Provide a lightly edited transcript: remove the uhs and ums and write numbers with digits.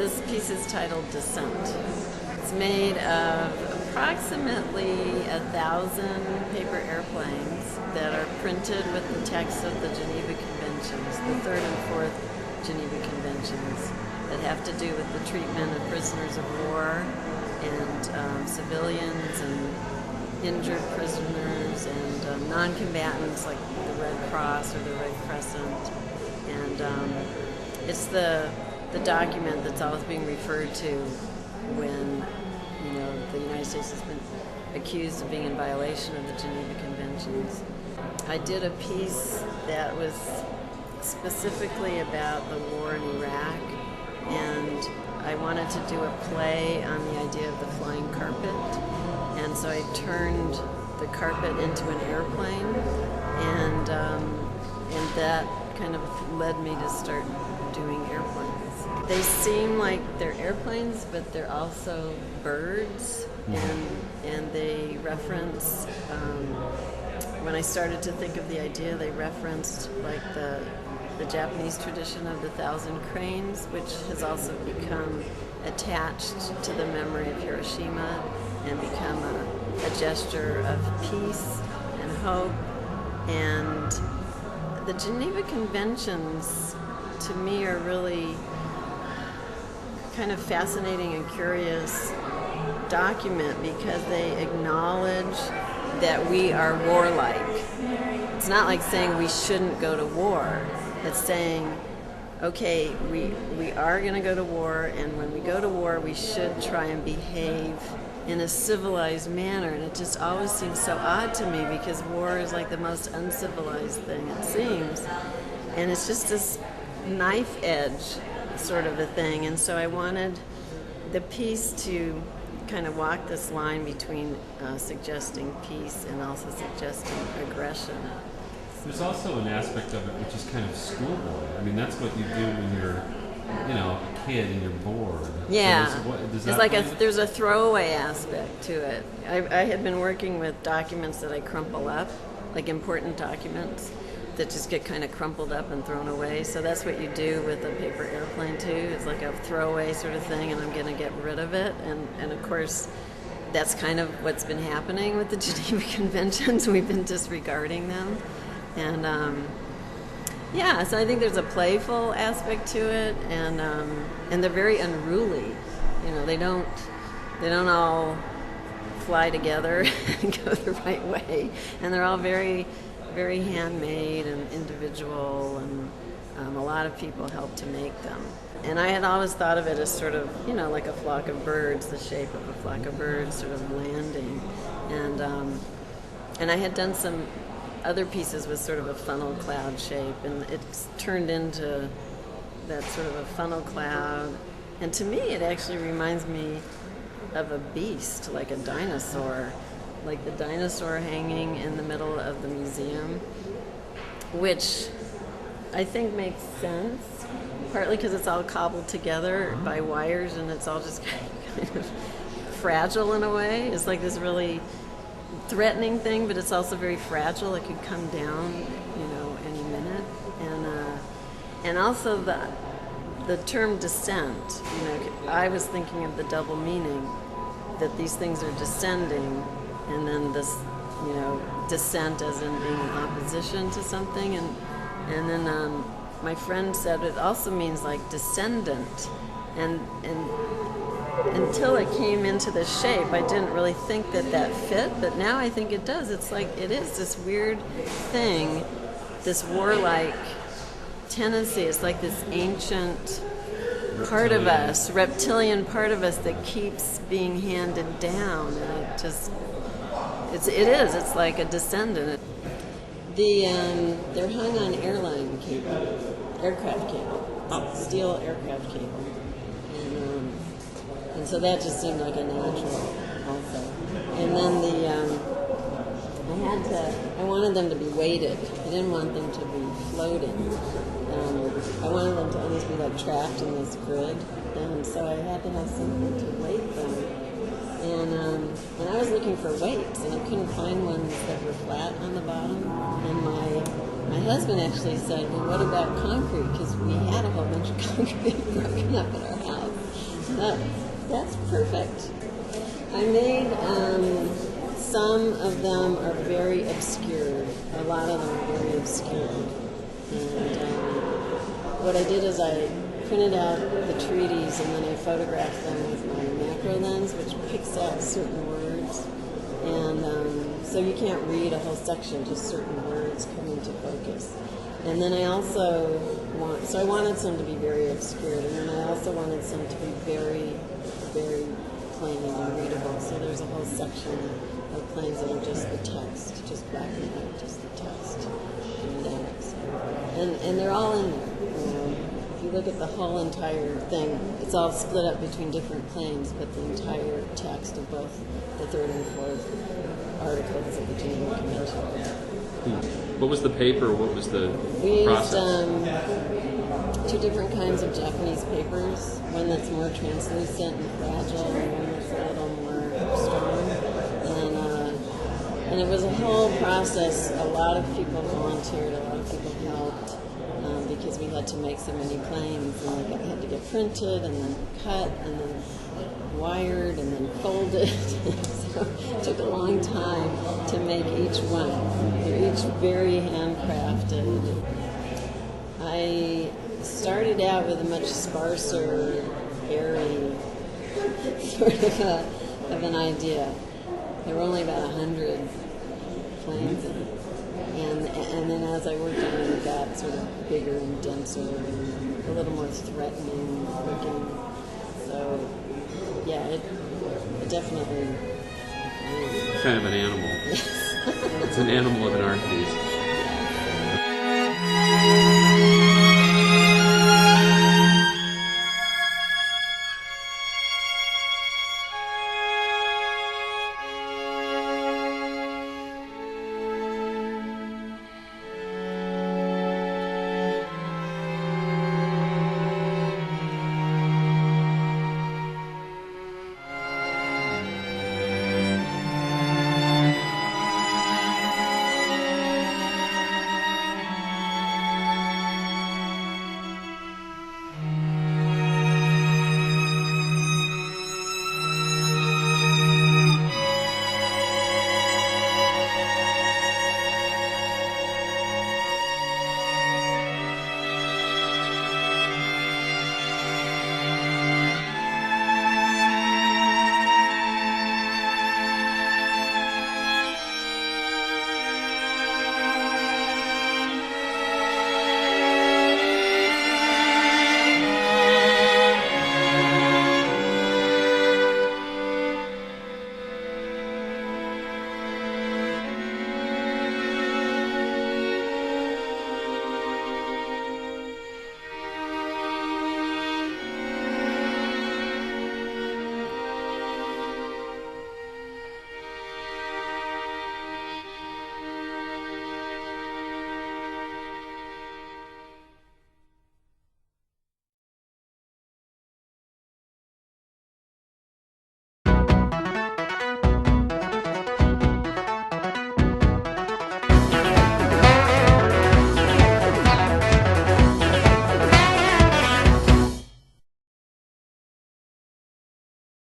This piece is titled Descent. It's made of approximately 1,000 paper airplanes that are printed with the text of the Geneva Conventions, the third and fourth Geneva Conventions, that have to do with the treatment of prisoners of war and civilians and injured prisoners and non-combatants like the Red Cross or the Red Crescent. And it's the document that's always being referred to when, you know, the United States has been accused of being in violation of the Geneva Conventions. I did a piece that was specifically about the war in Iraq, and I wanted to do a play on the idea of the flying carpet, and so I turned the carpet into an airplane, and that kind of led me to start doing airplanes. They seem like they're airplanes, but they're also birds, and they reference, when I started to think of the idea, they referenced like the Japanese tradition of the 1,000 cranes, which has also become attached to the memory of Hiroshima and become a gesture of peace and hope. And the Geneva Conventions, to me, are really kind of fascinating and curious document because they acknowledge that we are warlike. It's not like saying we shouldn't go to war. It's saying, okay, we are going to go to war, and when we go to war, we should try and behave in a civilized manner. And it just always seems so odd to me because war is like the most uncivilized thing, it seems. And it's just this knife edge sort of a thing. And so I wanted the piece to kind of walk this line between suggesting peace and also suggesting aggression. There's also an aspect of it which is kind of schoolboy. I mean, that's what you do when you're, you know, a kid and you're bored. Yeah, so it's like there's a throwaway aspect to it. I had been working with documents that I crumple up, like important documents that just get kind of crumpled up and thrown away. So that's what you do with a paper airplane too. It's like a throwaway sort of thing, and I'm going to get rid of it. And of course, that's kind of what's been happening with the Geneva Conventions. We've been disregarding them. And yeah, so I think there's a playful aspect to it, and they're very unruly. You know, they don't all fly together and go the right way, and they're all very, very handmade and individual, and a lot of people help to make them. And I had always thought of it as sort of, you know, like a flock of birds, the shape of a flock of birds sort of landing, and I had done some other pieces with sort of a funnel cloud shape, and it's turned into that sort of a funnel cloud. And to me, it actually reminds me of a beast, like a dinosaur, like the dinosaur hanging in the middle of the museum, which I think makes sense, partly because it's all cobbled together by wires, and it's all just kind of fragile in a way. It's like this really threatening thing, but it's also very fragile. It could come down, you know, any minute. And also the term descent, you know, I was thinking of the double meaning that these things are descending, and then this, you know, descent as in being in opposition to something, and then my friend said it also means like descendant, and until it came into this shape, I didn't really think that fit, but now I think it does. It's like it is this weird thing, this warlike tendency. It's like this ancient part of us, reptilian part of us that keeps being handed down, and it's like a descendant. They're hung on aircraft cable, steel aircraft cable. And so that just seemed like a natural also. And then I wanted them to be weighted. I didn't want them to be floating. I wanted them to almost be like trapped in this grid. And so I had to have something to weight them. And I was looking for weights, and I couldn't find ones that were flat on the bottom. And my husband actually said, well, what about concrete? Because we had a whole bunch of concrete broken up at our house. That's perfect. I made some of them are very obscure. A lot of them are very obscure. And what I did is I printed out the treaties and then I photographed them with my macro lens, which picks out certain words. And so you can't read a whole section, just certain words come into focus. And then I also I wanted some to be very obscure, and then I also wanted some to be very, very plain and readable. So there's a whole section of planes that are just the text, just black and white, just the text. And they're all in there. If you look at the whole entire thing, it's all split up between different planes, but the entire text of both the third and fourth articles of the Geneva Convention. What was the paper? What was the process? We used two different kinds of Japanese papers, one that's more translucent and fragile, and one that's a little more strong. And it was a whole process. A lot of people volunteered, a lot of people helped, because we had to make so many planes, and they had to get printed, and then cut, and then wired, and then folded. So it took a long time to make each one. They're each very handcrafted. I started out with a much sparser, airy sort of an idea. There were only about 100 planes in it. And then as I worked on it, it got sort of bigger and denser and a little more threatening looking. So, yeah, it definitely... Kind of an animal. It's an animal of an art piece.